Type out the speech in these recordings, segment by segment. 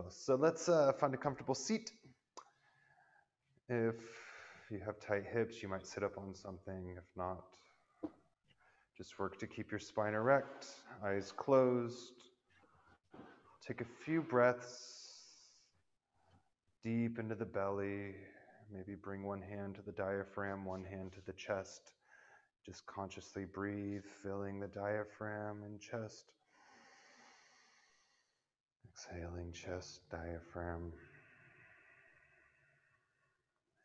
close. So let's find a comfortable seat. If you have tight hips, you might sit up on something. If not, just work to keep your spine erect, eyes closed. Take a few breaths deep into the belly. Maybe bring one hand to the diaphragm, one hand to the chest. Just consciously breathe, filling the diaphragm and chest. Exhaling chest, diaphragm.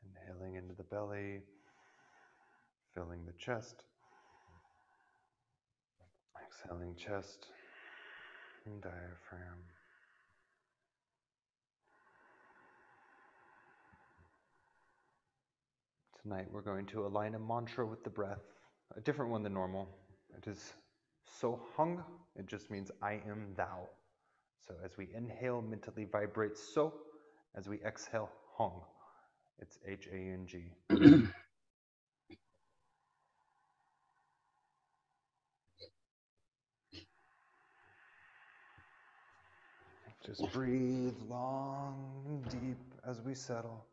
Inhaling into the belly, filling the chest. Exhaling chest and diaphragm. Tonight we're going to align a mantra with the breath, a different one than normal. It is so hung, it just means I am thou. So as we inhale, mentally vibrate so. As we exhale, hung. It's H-A-N-G. Just breathe long and deep as we settle.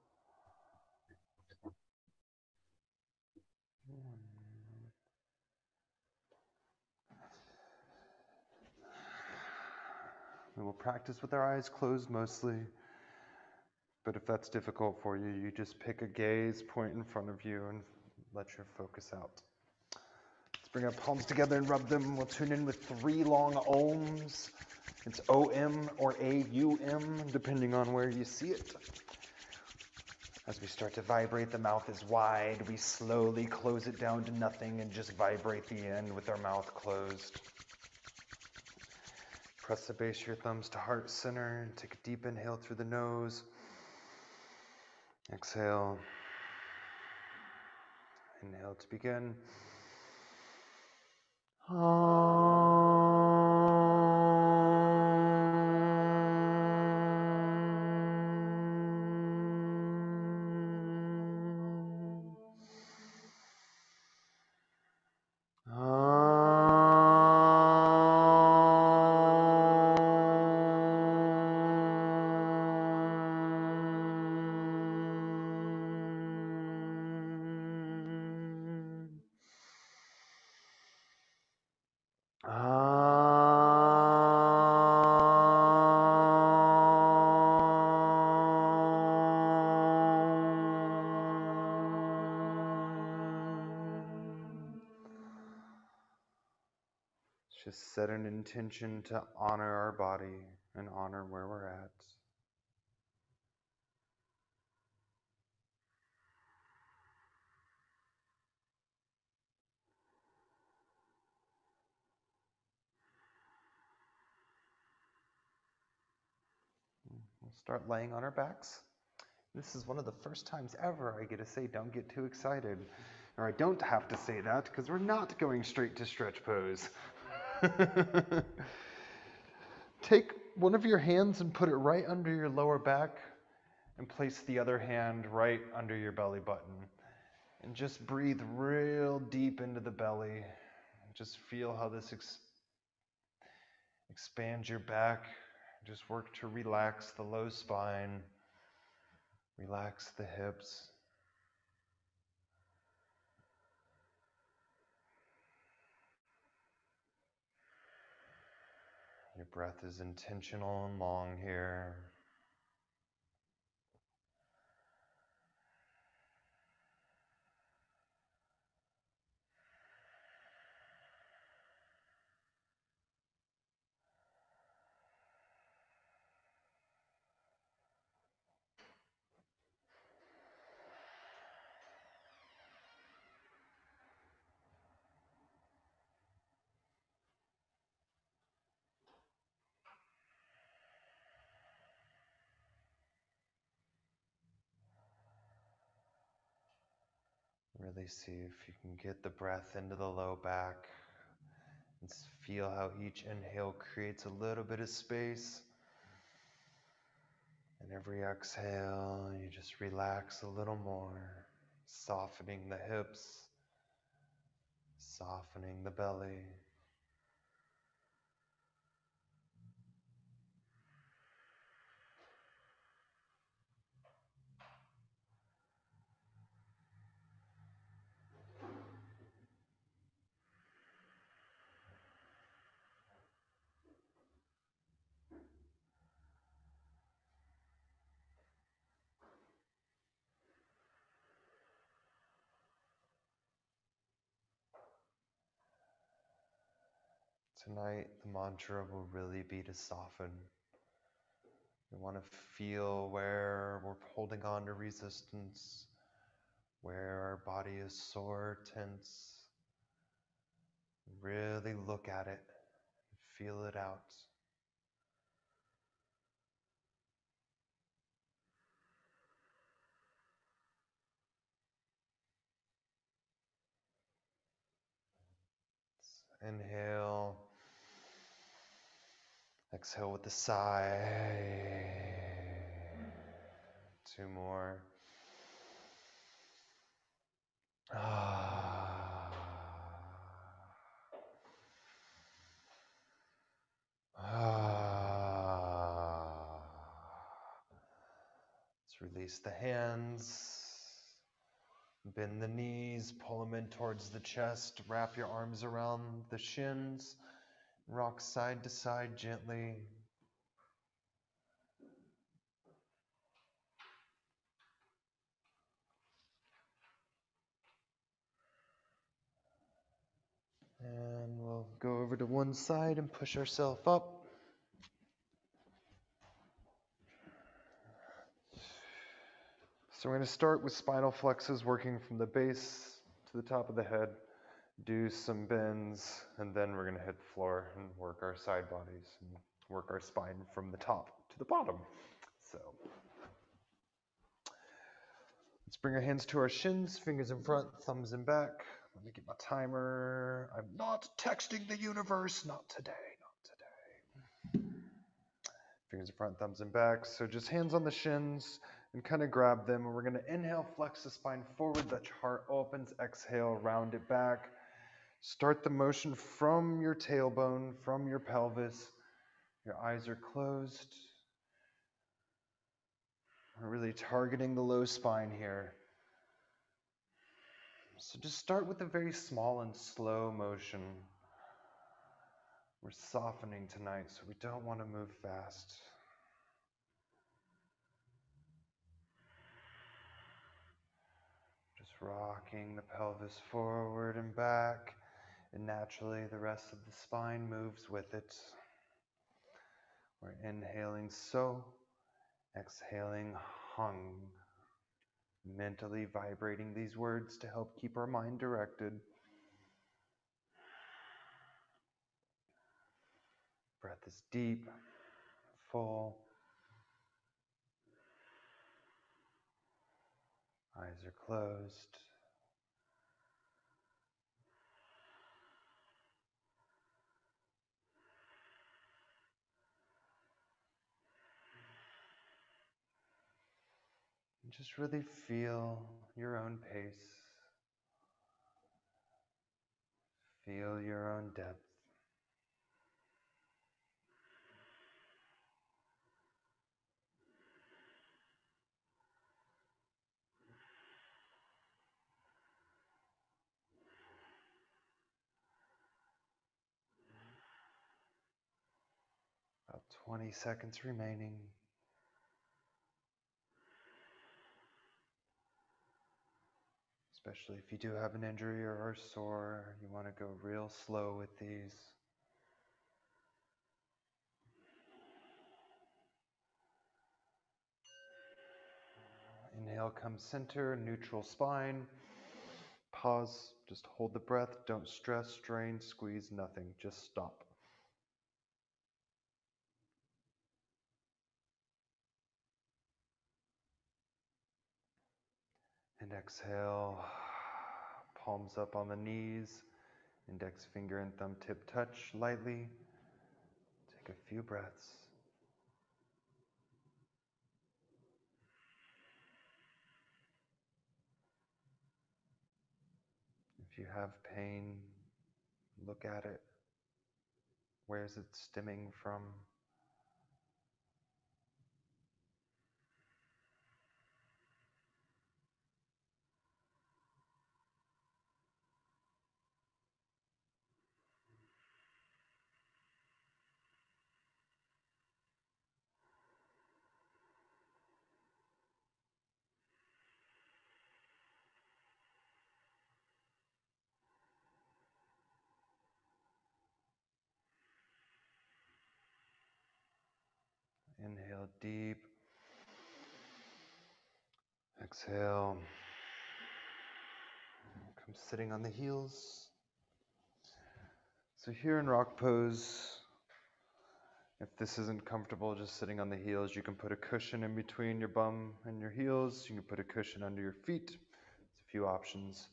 We will practice with our eyes closed mostly, but if that's difficult for you, you just pick a gaze point in front of you and let your focus out. Let's bring our palms together and rub them. We'll tune in with 3 long Oms. It's O-M or A-U-M, depending on where you see it. As we start to vibrate, the mouth is wide. We slowly close it down to nothing and just vibrate the end with our mouth closed. Press the base of your thumbs to heart center and take a deep inhale through the nose. Exhale. Inhale to begin. Just set an intention to honor our body and honor where we're at. We'll start laying on our backs. This is one of the first times ever I get to say don't get too excited. Or I don't have to say that because we're not going straight to stretch pose. Take one of your hands and put it right under your lower back and place the other hand right under your belly button. And just breathe real deep into the belly. Just feel how this expands your back. Just work to relax the low spine. Relax the hips. Your breath is intentional and long here. Really see if you can get the breath into the low back and feel how each inhale creates a little bit of space. And every exhale, you just relax a little more, softening the hips, softening the belly. Tonight, the mantra will really be to soften. We want to feel where we're holding on to resistance, where our body is sore, tense. Really look at it, feel it out. Inhale. Exhale with a sigh. 2 more. Let's release the hands. Bend the knees, pull them in towards the chest. Wrap your arms around the shins. Rock side to side gently. And we'll go over to one side and push ourselves up. So we're going to start with spinal flexes, working from the base to the top of the head. Do some bends, and then we're going to hit the floor and work our side bodies and work our spine from the top to the bottom. So let's bring our hands to our shins, fingers in front, thumbs in back. Let me get my timer. I'm not texting the universe. Not today, not today. Fingers in front, thumbs in back. So just hands on the shins and kind of grab them. And we're going to inhale, flex the spine forward. Let your heart opens. Exhale, round it back. Start the motion from your tailbone, from your pelvis. Your eyes are closed. We're really targeting the low spine here. So just start with a very small and slow motion. We're softening tonight, so we don't want to move fast. Just rocking the pelvis forward and back, and naturally the rest of the spine moves with it. We're inhaling so, exhaling hung. Mentally vibrating these words to help keep our mind directed. Breath is deep, full. Eyes are closed. And just really feel your own pace. Feel your own depth. About 20 seconds remaining. Especially if you do have an injury or are sore, you want to go real slow with these. Inhale, come center, neutral spine. Pause, just hold the breath. Don't stress, strain, squeeze, nothing. Just stop. And exhale, palms up on the knees, index finger and thumb tip touch lightly. Take a few breaths. If you have pain, look at it. Where is it stemming from? Inhale deep. Exhale. Come sitting on the heels. So here in rock pose, if this isn't comfortable just sitting on the heels, you can put a cushion in between your bum and your heels. You can put a cushion under your feet. There's a few options.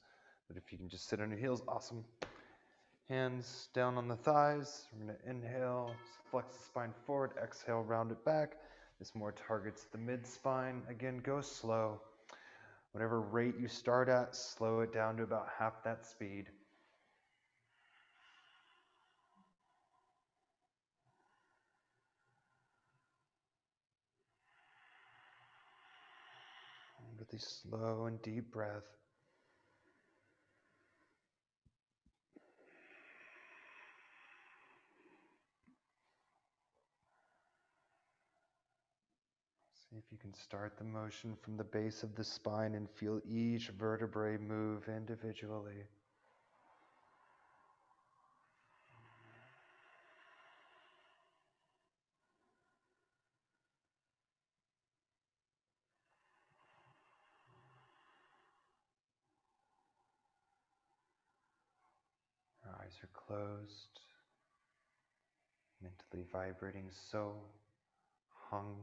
But if you can just sit on your heels, awesome. Hands down on the thighs. We're going to inhale, flex the spine forward. Exhale, round it back. This more targets the mid-spine. Again, go slow. Whatever rate you start at, slow it down to about half that speed. Really slow and deep breath. See if you can start the motion from the base of the spine and feel each vertebrae move individually. Our eyes are closed, mentally vibrating so hung.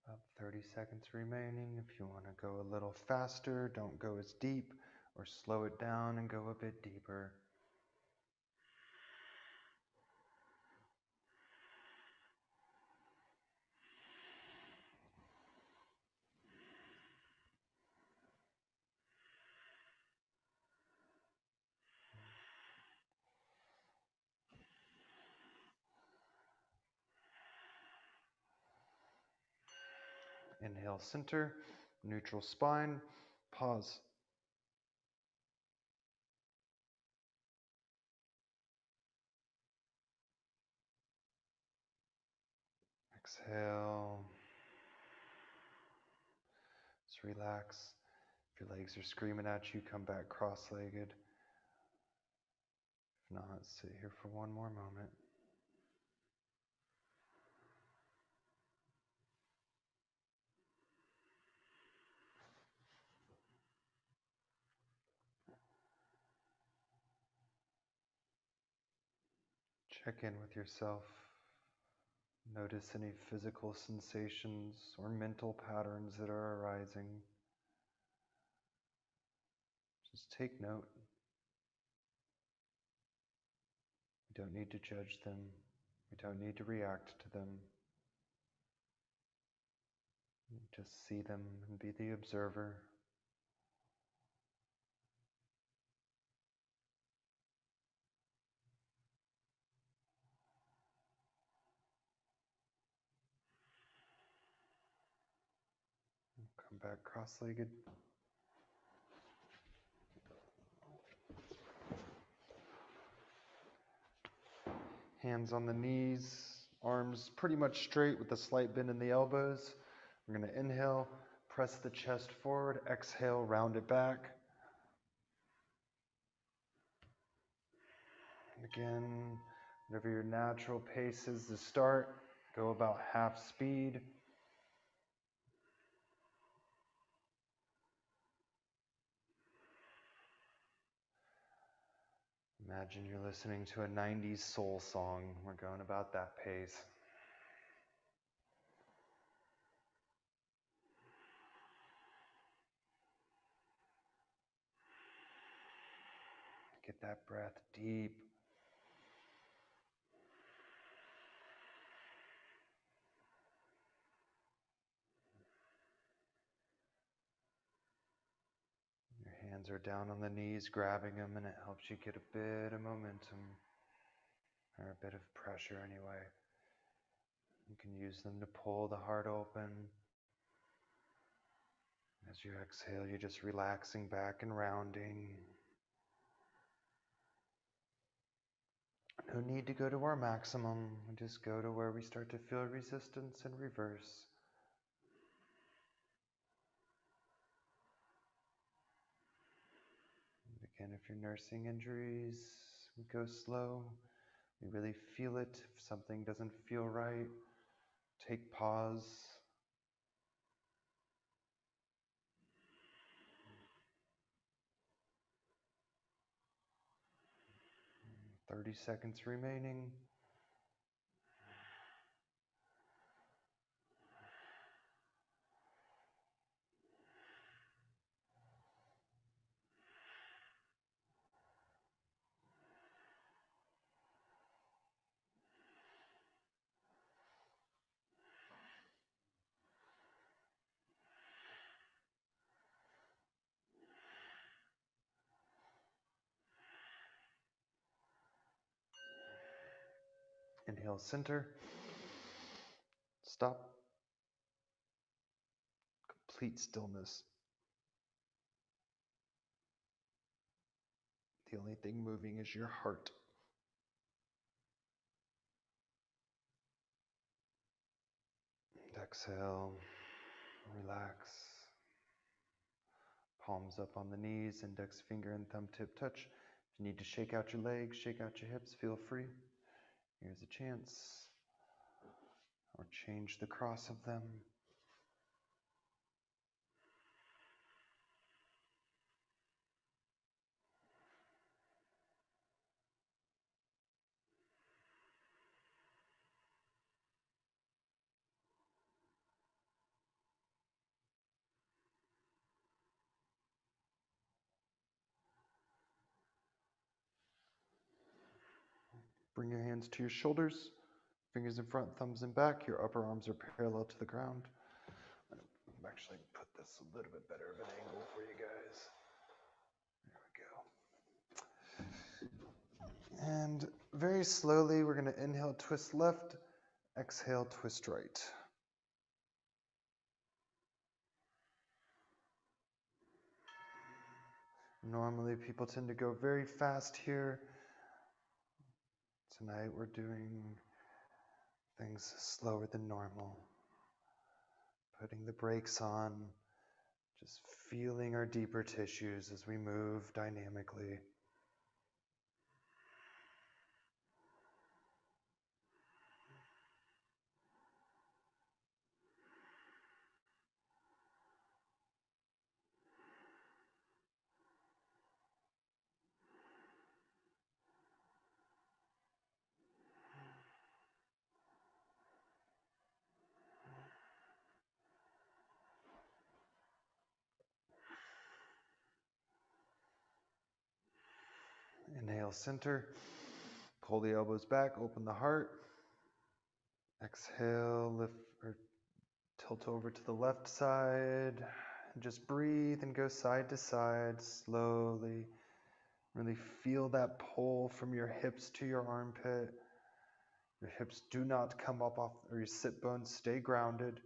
About 30 seconds remaining. If you want to go a little faster, don't go as deep, or slow it down and go a bit deeper. Inhale, center, neutral spine, pause. Exhale. Just relax. If your legs are screaming at you, come back cross-legged. If not, sit here for one more moment. Check in with yourself. Notice any physical sensations or mental patterns that are arising. Just take note. We don't need to judge them. We don't need to react to them. Just see them and be the observer. Come back cross-legged. Hands on the knees, arms pretty much straight with a slight bend in the elbows. We're going to inhale, press the chest forward, exhale, round it back. Again, whatever your natural pace is to start, go about half speed. Imagine you're listening to a 90s soul song. We're going about that pace. Get that breath deep. Your hands are down on the knees, grabbing them, and it helps you get a bit of momentum, or a bit of pressure anyway. You can use them to pull the heart open. As you exhale, you're just relaxing back and rounding. No need to go to our maximum. Just go to where we start to feel resistance and reverse. Again, if you're nursing injuries, we go slow. We really feel it. If something doesn't feel right, take pause. 30 seconds remaining. Inhale, center. Stop. Complete stillness. The only thing moving is your heart. Exhale, relax. Palms up on the knees, index finger and thumb tip touch. If you need to shake out your legs, shake out your hips, feel free. Here's a chance. Or change the cross of them. Bring your hands to your shoulders, fingers in front, thumbs in back. Your upper arms are parallel to the ground. I'm actually put this a little bit better of an angle for you guys. There we go. And very slowly, we're going to inhale, twist left, exhale, twist right. Normally, people tend to go very fast here. Tonight, we're doing things slower than normal. Putting the brakes on, just feeling our deeper tissues as we move dynamically. Inhale, center. Pull the elbows back, open the heart. Exhale, lift or tilt over to the left side. And just breathe and go side to side slowly. Really feel that pull from your hips to your armpit. Your hips do not come up off, or your sit bones stay grounded.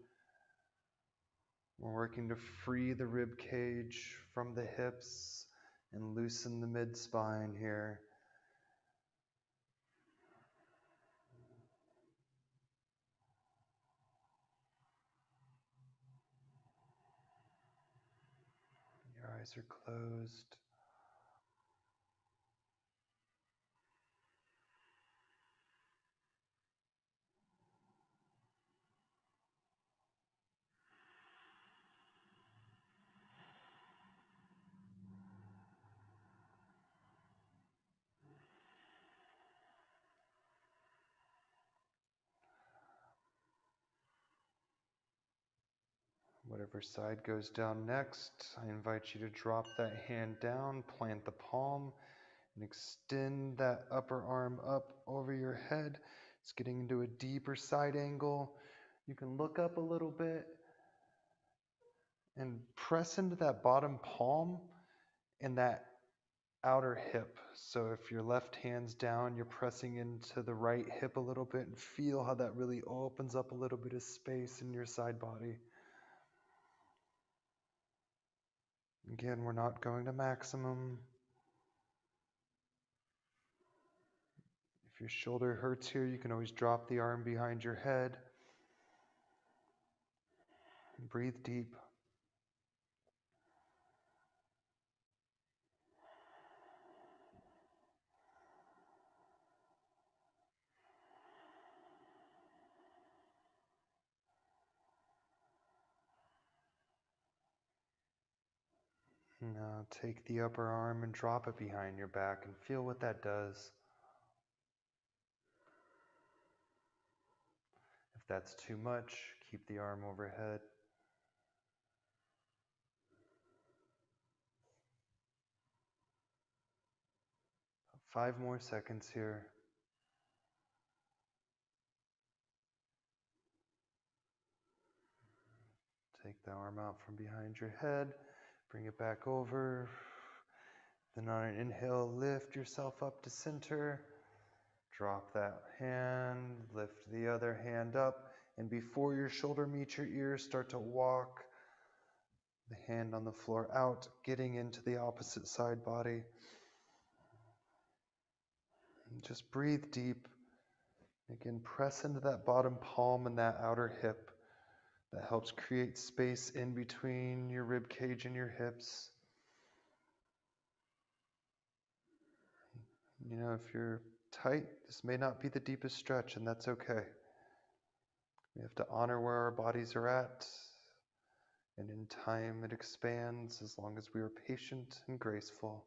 We're working to free the rib cage from the hips and loosen the mid-spine here. Your eyes are closed. Whatever side goes down next, I invite you to drop that hand down, plant the palm, and extend that upper arm up over your head. It's getting into a deeper side angle. You can look up a little bit and press into that bottom palm and that outer hip. So if your left hand's down, you're pressing into the right hip a little bit and feel how that really opens up a little bit of space in your side body. Again, we're not going to maximum. If your shoulder hurts here, you can always drop the arm behind your head. Breathe deep. Now take the upper arm and drop it behind your back and feel what that does. If that's too much, keep the arm overhead. 5 more seconds here. Take the arm out from behind your head, bring it back over. Then on an inhale, lift yourself up to center. Drop that hand, lift the other hand up, and before your shoulder meets your ear, start to walk the hand on the floor out, getting into the opposite side body. And just breathe deep. Again, press into that bottom palm and that outer hip. That helps create space in between your rib cage and your hips. You know, if you're tight, this may not be the deepest stretch, and that's okay. We have to honor where our bodies are at, and in time it expands as long as we are patient and graceful.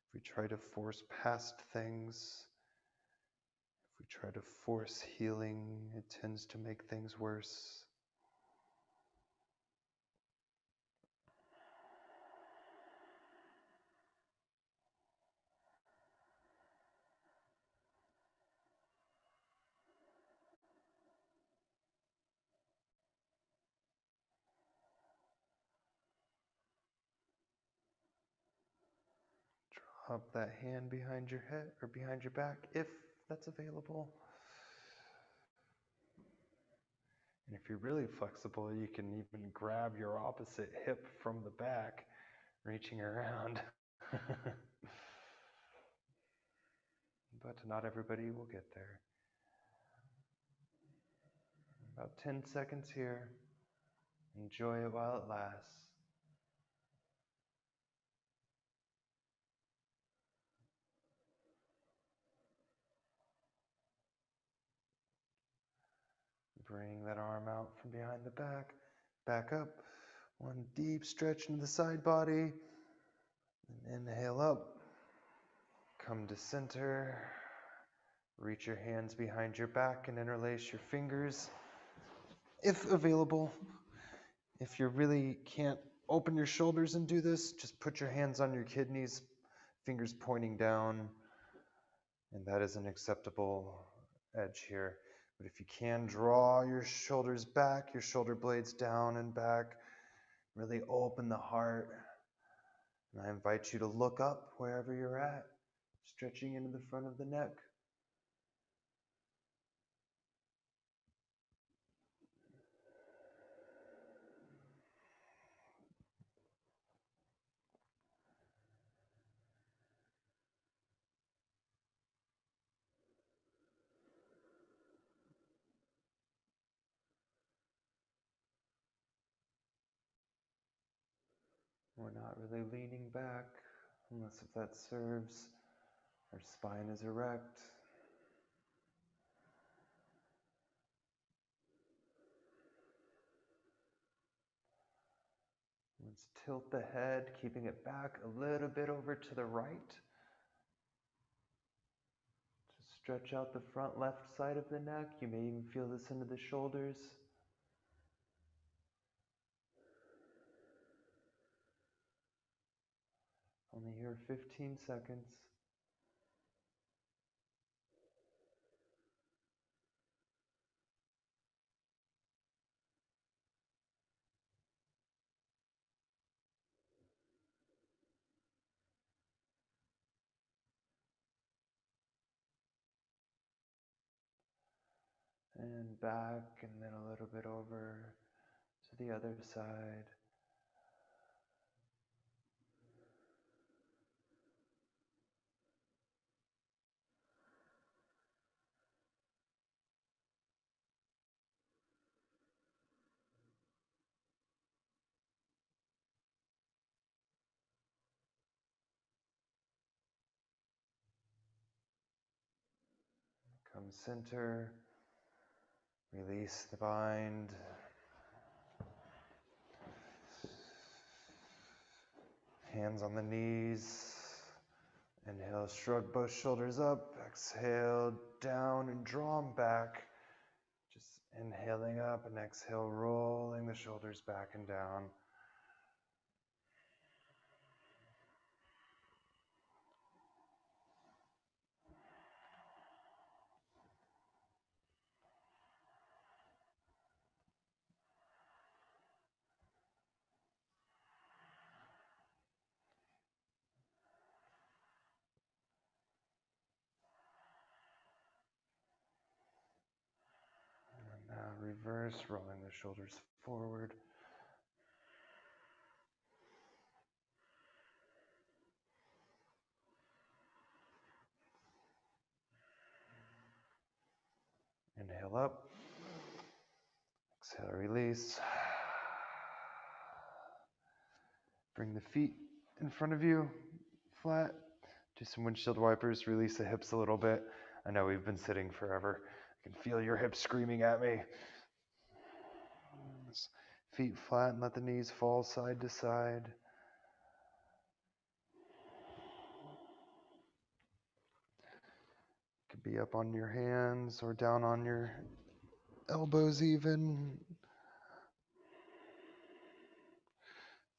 If we try to force past things, if we try to force healing, it tends to make things worse. Drop that hand behind your head or behind your back if that's available. And if you're really flexible, you can even grab your opposite hip from the back, reaching around. But not everybody will get there. About 10 seconds here. Enjoy it while it lasts. Bring that arm out from behind the back. Back up. One deep stretch into the side body. And inhale up. Come to center. Reach your hands behind your back and interlace your fingers, if available. If you really can't open your shoulders and do this, just put your hands on your kidneys, fingers pointing down, and that is an acceptable edge here. But if you can, draw your shoulders back, your shoulder blades down and back, really open the heart. And I invite you to look up wherever you're at, stretching into the front of the neck. We're not really leaning back, unless if that serves. Our spine is erect. Let's tilt the head, keeping it back a little bit over to the right. Just stretch out the front left side of the neck. You may even feel this into the shoulders. Only here 15 seconds. And back, and then a little bit over to the other side. center. Release the bind. Hands on the knees. Inhale, shrug both shoulders up. Exhale, down and draw them back. Just inhaling up and exhale, rolling the shoulders back and down. And now reverse, rolling the shoulders forward. Inhale up. Exhale, release. Bring the feet in front of you, flat. Do some windshield wipers, release the hips a little bit. I know we've been sitting forever. I can feel your hips screaming at me. Feet flat and let the knees fall side to side. Could be up on your hands or down on your elbows even.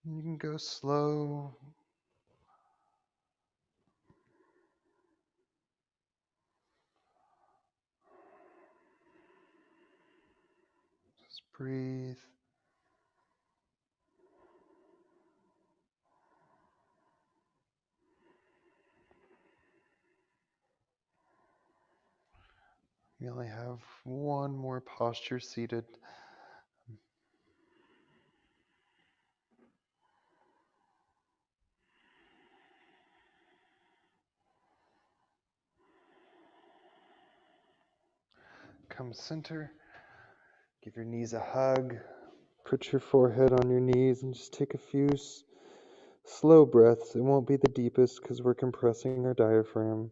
You can go slow. Just breathe. We only have one more posture seated. Come center. Give your knees a hug. Put your forehead on your knees and just take a few slow breaths. It won't be the deepest because we're compressing our diaphragm.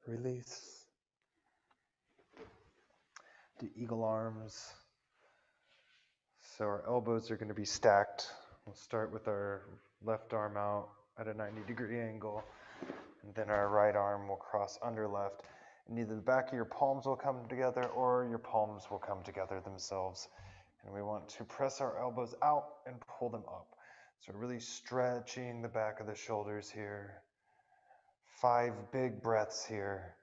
Release. Do eagle arms. So our elbows are going to be stacked. We'll start with our left arm out at a 90-degree angle, and then our right arm will cross under left. And either the back of your palms will come together or your palms will come together themselves. And we want to press our elbows out and pull them up. So really stretching the back of the shoulders here. 5 big breaths here.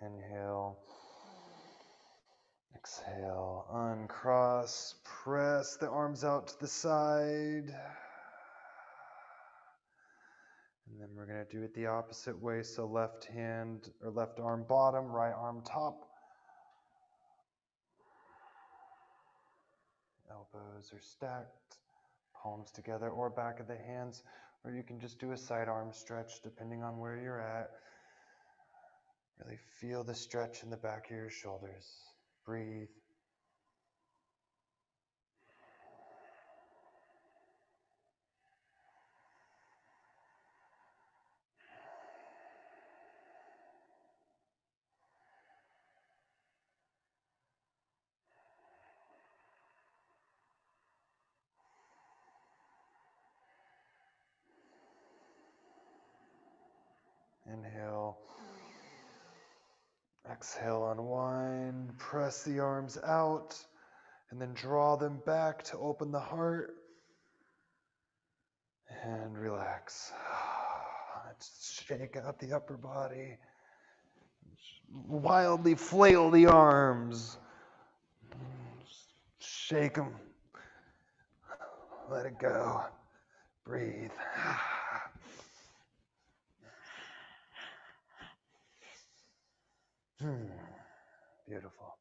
Inhale. Exhale. Uncross. Press the arms out to the side. And then we're going to do it the opposite way. So left hand or left arm bottom, right arm top. Elbows are stacked, palms together or back of the hands, or you can just do a side arm stretch depending on where you're at. Really feel the stretch in the back of your shoulders. Breathe. Inhale. Exhale, unwind. Press the arms out and then draw them back to open the heart. And relax. Let's shake out the upper body. Wildly flail the arms. Shake them. Let it go. Breathe. Beautiful.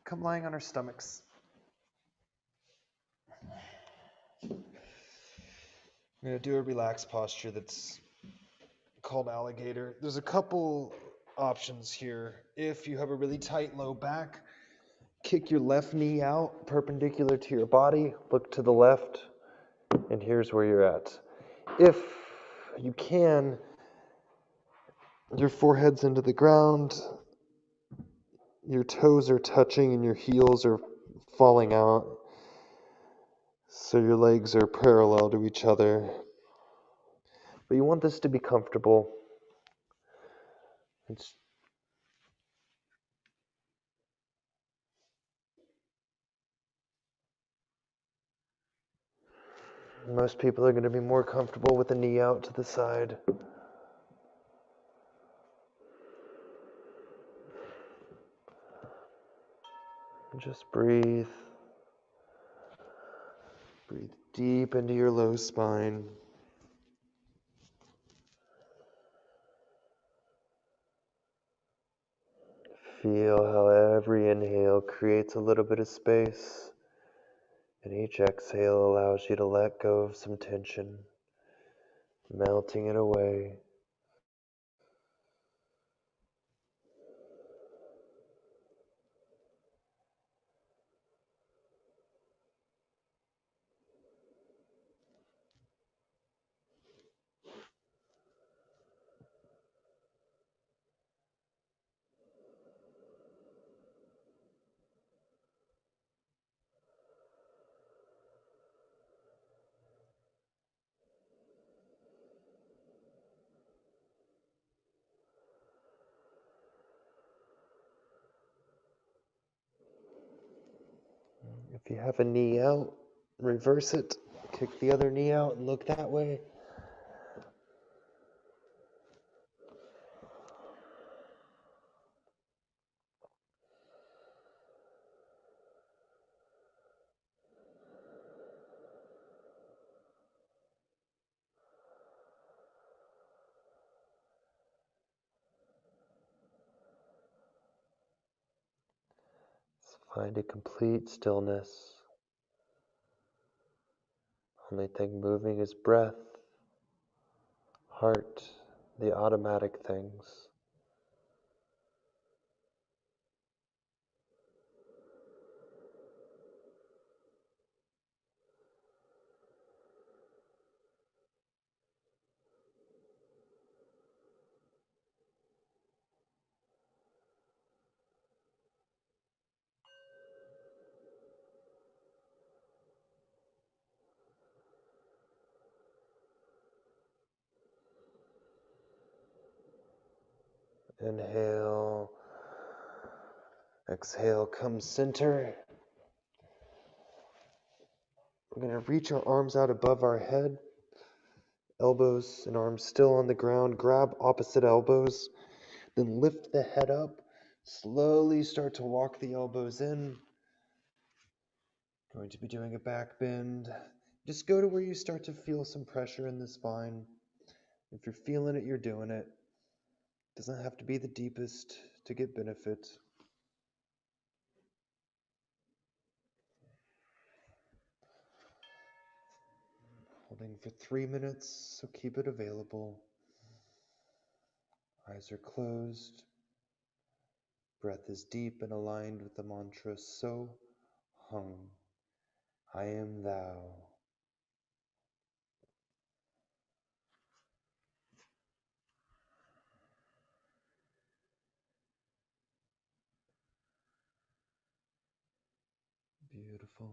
Come lying on our stomachs. I'm going to do a relaxed posture that's called alligator. There's a couple options here. If you have a really tight low back, kick your left knee out perpendicular to your body, look to the left, and here's where you're at. If you can, your forehead's into the ground, your toes are touching and your heels are falling out, so your legs are parallel to each other. But you want this to be comfortable. Most people are going to be more comfortable with the knee out to the side. Just breathe. Breathe deep into your low spine. Feel how every inhale creates a little bit of space, and each exhale allows you to let go of some tension, melting it away. If you have a knee out, reverse it. Kick the other knee out and look that way. Find a complete stillness. Only thing moving is breath, heart, the automatic things. Inhale. Exhale, come center. We're going to reach our arms out above our head. Elbows and arms still on the ground. Grab opposite elbows. Then lift the head up. Slowly start to walk the elbows in. Going to be doing a back bend. Just go to where you start to feel some pressure in the spine. If you're feeling it, you're doing it. Doesn't have to be the deepest to get benefit. Holding for 3 minutes, so keep it available. Eyes are closed. Breath is deep and aligned with the mantra So Hum. I am thou. Beautiful.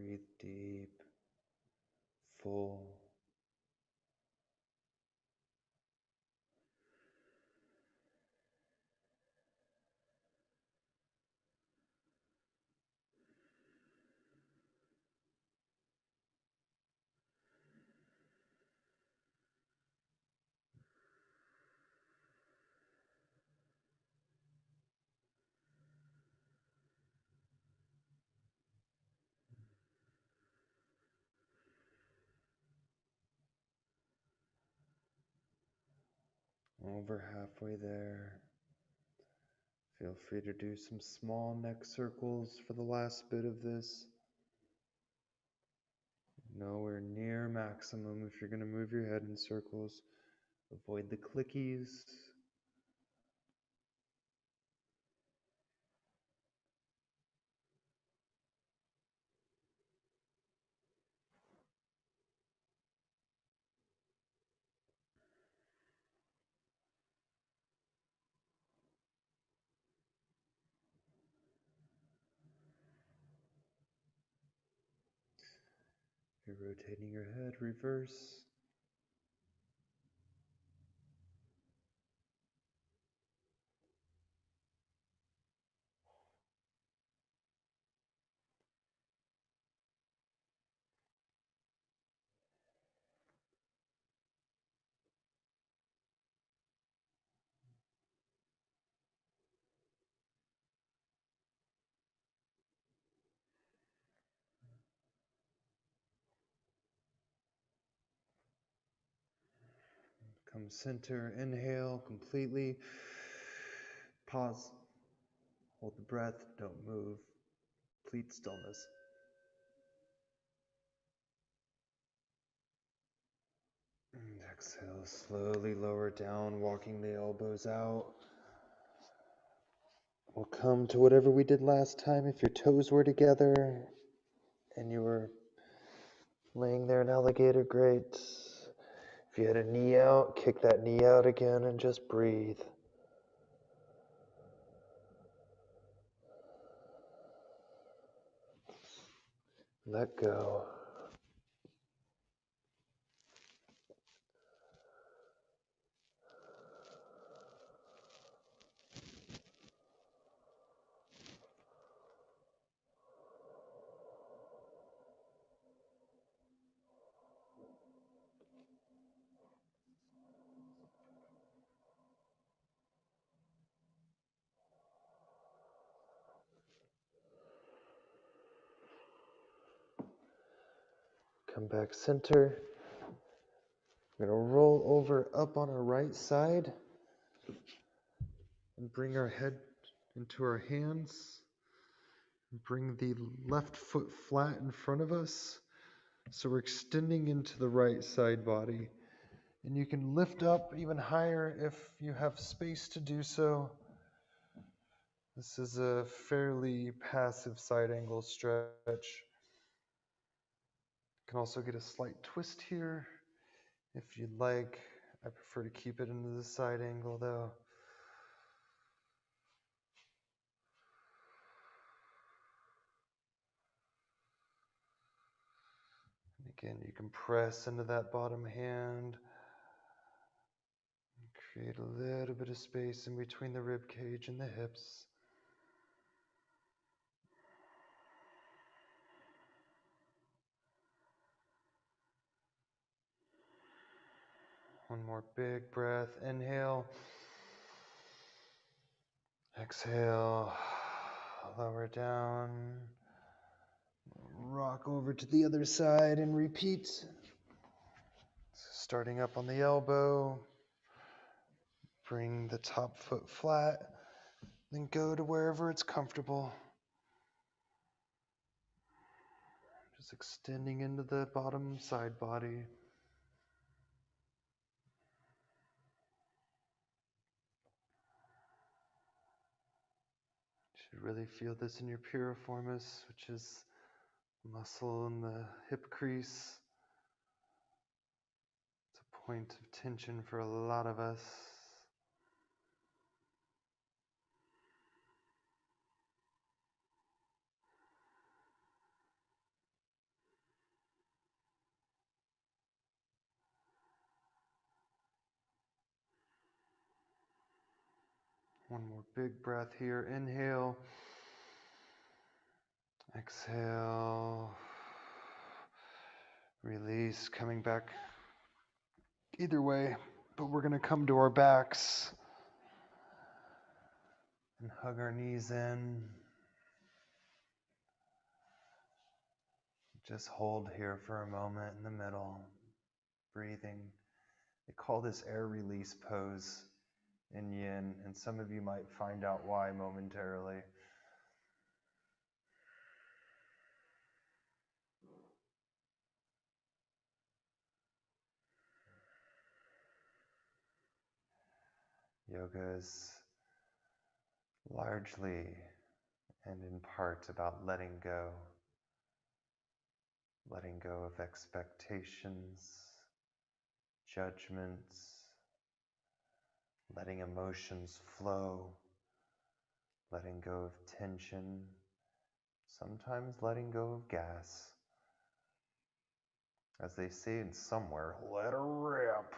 Breathe deep, full. Over halfway there. Feel free to do some small neck circles for the last bit of this. Nowhere near maximum if you're going to move your head in circles. Avoid the clickies. You're rotating your head, reverse. Come center, inhale completely. Pause. Hold the breath, don't move. Complete stillness. And exhale, slowly lower down, walking the elbows out. We'll come to whatever we did last time. If your toes were together and you were laying there in alligator, great. If you had a knee out, kick that knee out again and just breathe. Let go. Come back center. We're going to roll over up on our right side and bring our head into our hands. Bring the left foot flat in front of us. So we're extending into the right side body. And you can lift up even higher if you have space to do so. This is a fairly passive side angle stretch. You can also get a slight twist here if you'd like. I prefer to keep it into the side angle though. And again, you can press into that bottom hand. Create a little bit of space in between the rib cage and the hips. One more big breath. Inhale. Exhale. Lower down. Rock over to the other side and repeat. Starting up on the elbow. Bring the top foot flat. Then go to wherever it's comfortable. Just extending into the bottom side body. You should really feel this in your piriformis, which is muscle in the hip crease. It's a point of tension for a lot of us. One more big breath here. Inhale. Exhale. Release, coming back either way, but we're going to come to our backs and hug our knees in. Just hold here for a moment in the middle, breathing. They call this air release pose in yin, and some of you might find out why momentarily. Yoga is largely and in part about letting go of expectations, judgments, letting emotions flow, letting go of tension, sometimes letting go of gas. As they say in somewhere, let her rip.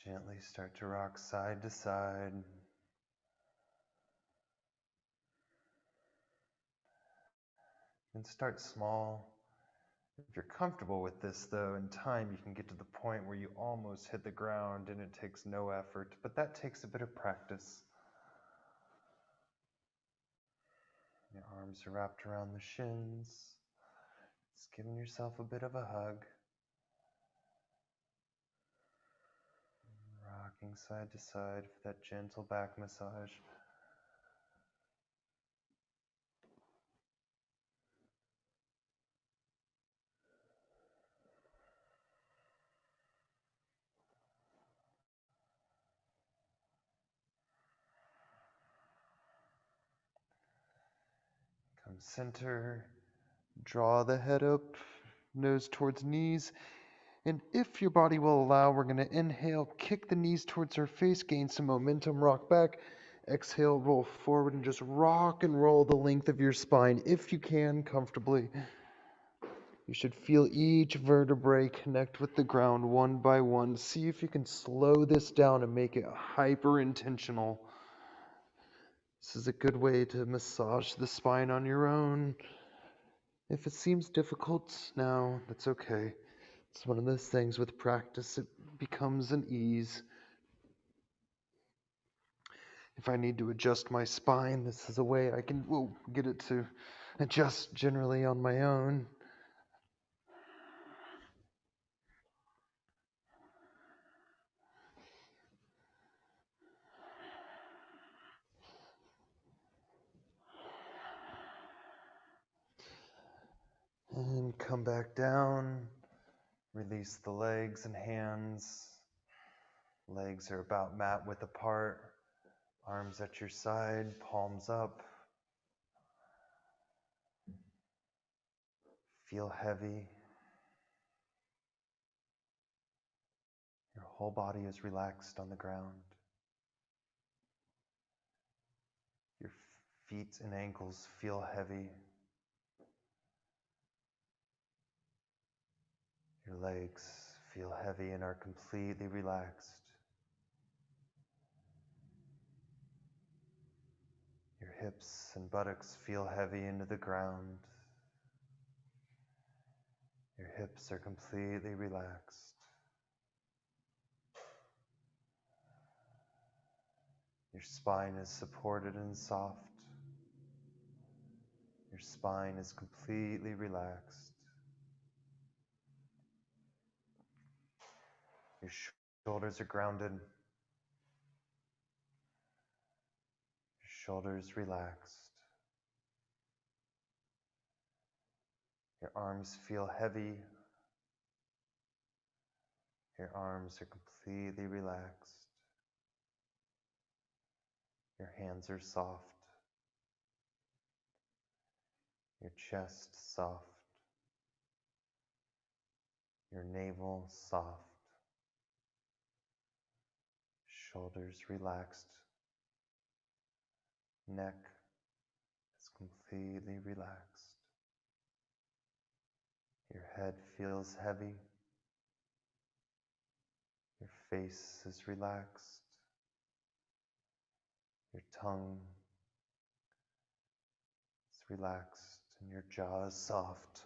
Gently start to rock side to side. And start small. If you're comfortable with this, though, in time you can get to the point where you almost hit the ground and it takes no effort, but that takes a bit of practice. Your arms are wrapped around the shins. Just giving yourself a bit of a hug. Rocking side to side for that gentle back massage. Come center, draw the head up, nose towards knees, and if your body will allow, we're going to inhale, kick the knees towards our face, gain some momentum, rock back. Exhale, roll forward, and just rock and roll the length of your spine if you can comfortably. You should feel each vertebrae connect with the ground one by one. See if you can slow this down and make it hyper intentional. This is a good way to massage the spine on your own. If it seems difficult now, that's okay. It's one of those things with practice, it becomes an ease. If I need to adjust my spine, this is a way I can get it to adjust generally on my own. And come back down. Release the legs and hands. Legs are about mat width apart. Arms at your side, palms up. Feel heavy. Your whole body is relaxed on the ground. Your feet and ankles feel heavy. Your legs feel heavy and are completely relaxed. Your hips and buttocks feel heavy into the ground. Your hips are completely relaxed. Your spine is supported and soft. Your spine is completely relaxed. Your shoulders are grounded. Your shoulders relaxed. Your arms feel heavy. Your arms are completely relaxed. Your hands are soft. Your chest soft. Your navel soft. Shoulders relaxed. Neck is completely completely relaxed. Your head feels heavy. Your face is relaxed. Your tongue is relaxed and your jaw is soft.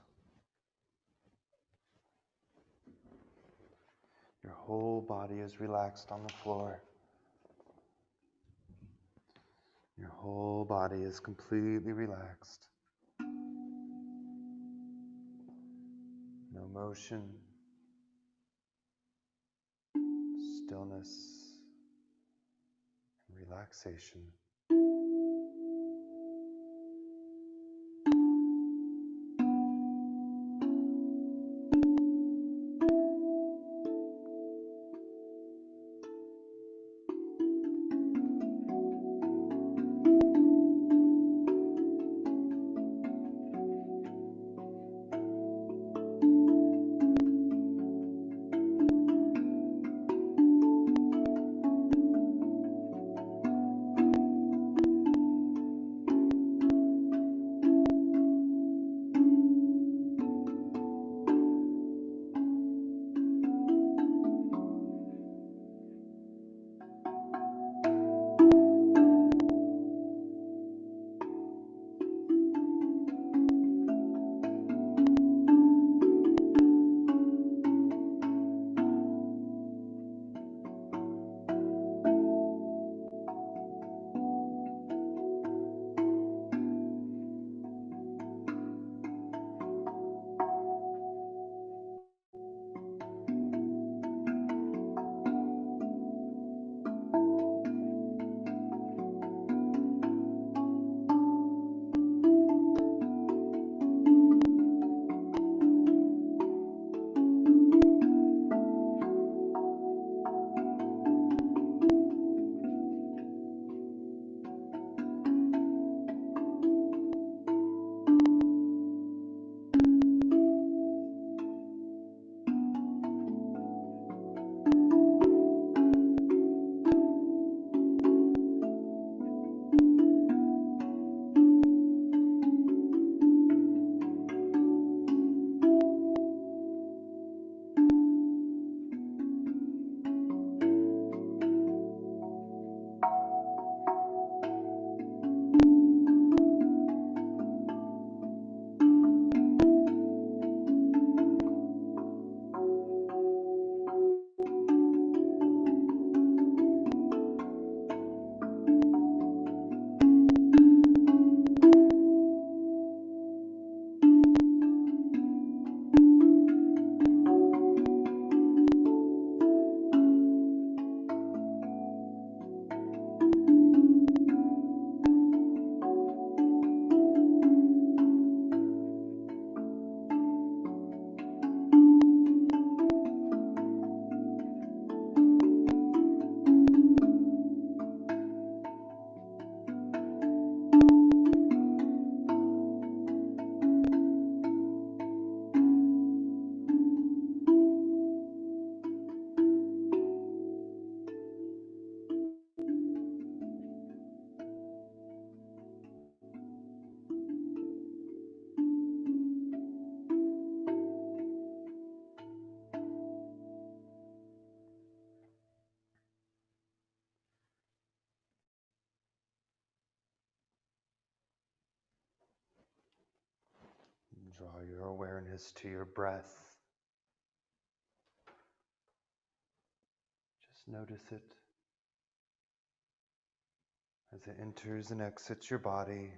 Your whole body is relaxed on the floor. Your whole body is completely relaxed. No motion, stillness, and relaxation. Draw your awareness to your breath. Just notice it as it enters and exits your body.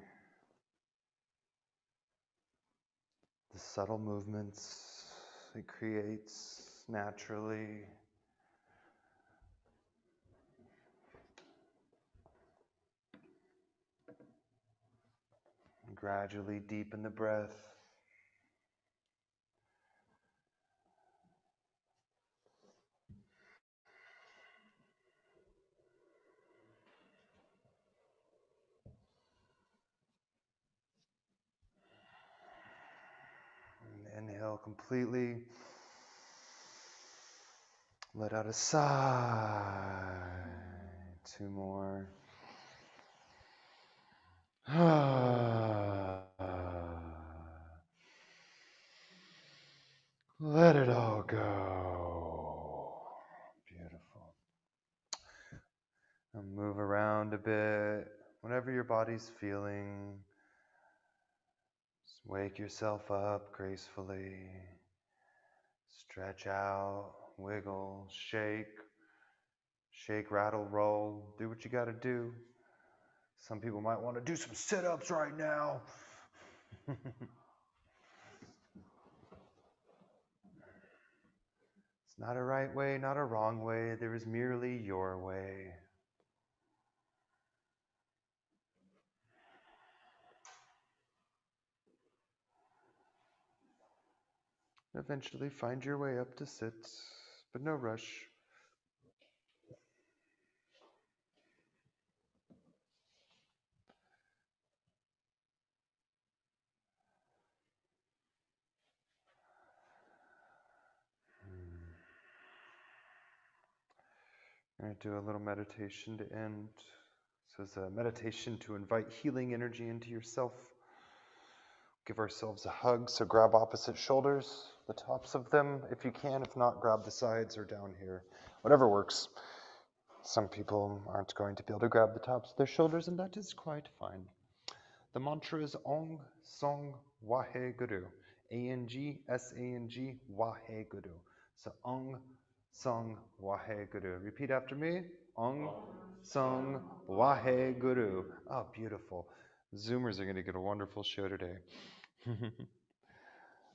The subtle movements it creates naturally. And gradually deepen the breath. And inhale completely. Let out a sigh. 2 more. Let it all go. Beautiful. And move around a bit. Whatever your body's feeling, just wake yourself up gracefully. Stretch out, wiggle, shake, rattle, roll. Do what you got to do. Some people might want to do some sit-ups right now. It's not a right way, not a wrong way. There is merely your way. Eventually find your way up to sit, but no rush. I'm going to do a little meditation to end. This is a meditation to invite healing energy into yourself. Give ourselves a hug, so grab opposite shoulders, the tops of them if you can. If not, grab the sides or down here. Whatever works. Some people aren't going to be able to grab the tops of their shoulders, and that is quite fine. The mantra is Ong Song Wahe Guru. A-N-G-S-A-N-G Wahe Guru. So Ong Song Wahe Guru. Repeat after me. Ong Song Wahe Guru. Oh, beautiful. Zoomers are going to get a wonderful show today.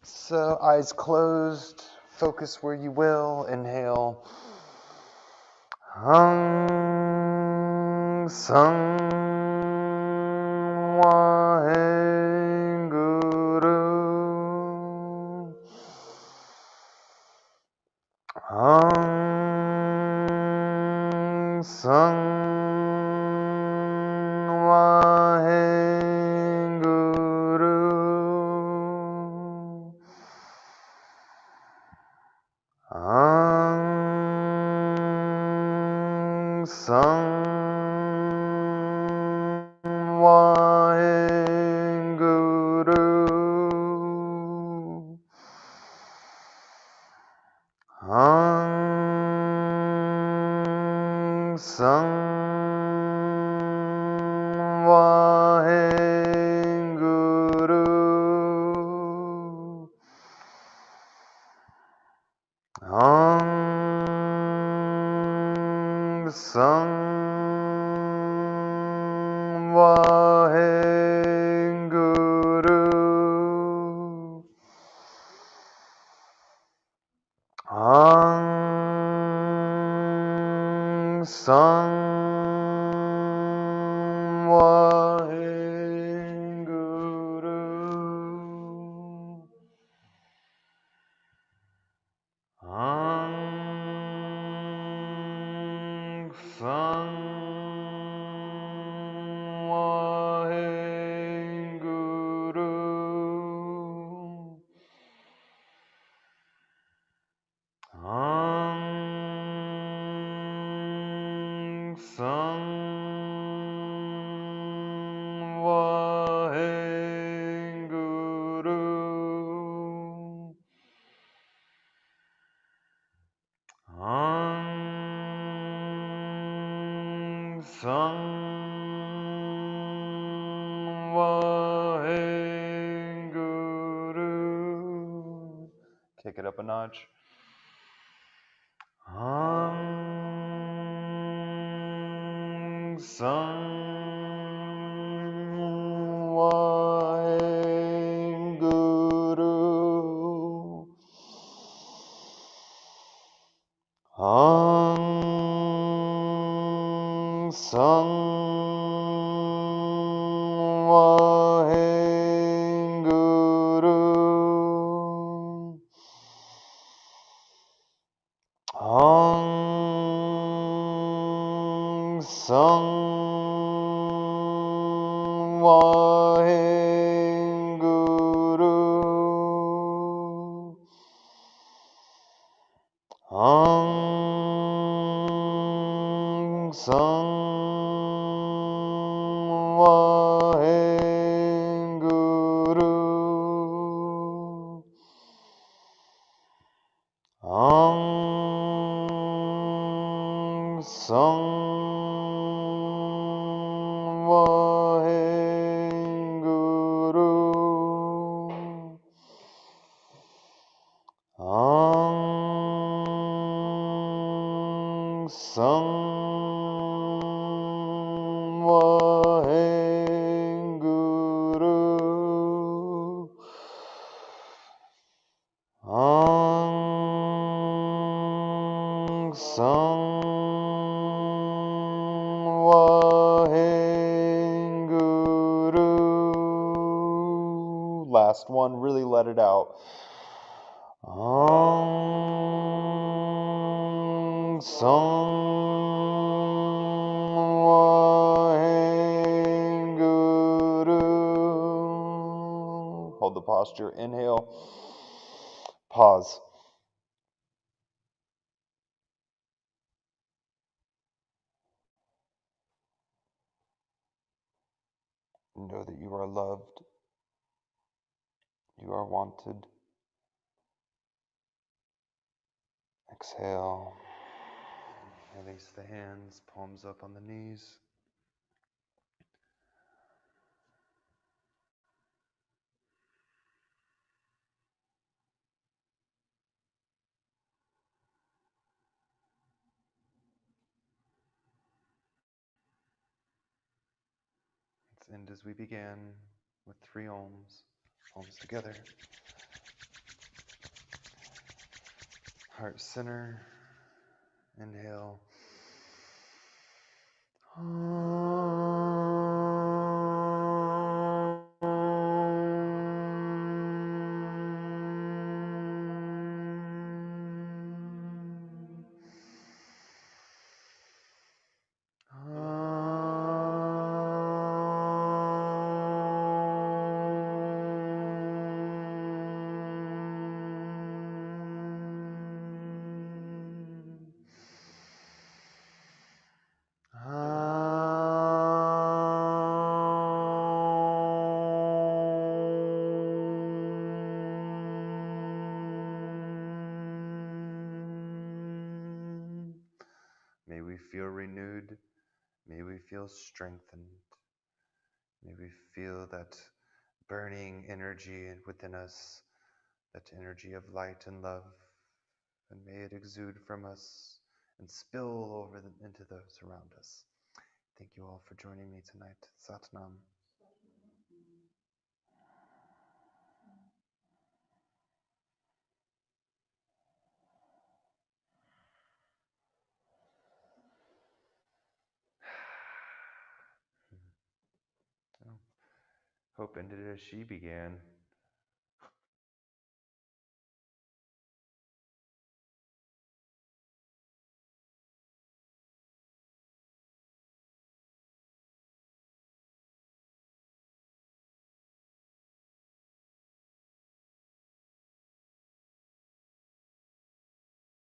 So eyes closed. Focus where you will. Inhale. Hang Sang Waheguru. Hang Sang Waheguru. Hang Sang Waheguru. Hang Sang Waheguru. Hang Sang Waheguru. Hang Sang Waheguru. Hang Sang Waheguru. Hang Sang Waheguru. Hang Sang Waheguru. Kick it up a notch. Hang Sang Waheguru. Hang Sang Waheguru. Hang Sang Waheguru. Hang Sang Waheguru. Vaheguru. Sang Vaheguru. Sang Vaheguru. Last one, really let it out. Sang Vaheguru. Hold the posture. Inhale. Pause. Know that you are loved. You are wanted. Exhale. Release the hands, palms up on the knees. Let's end as we began with 3 ohms. Palms together. Heart center. Inhale. May we feel renewed. May we feel strengthened. May we feel that burning energy within us, that energy of light and love. And may it exude from us and spill over into those around us. Thank you all for joining me tonight. Satnam. Hope ended as she began.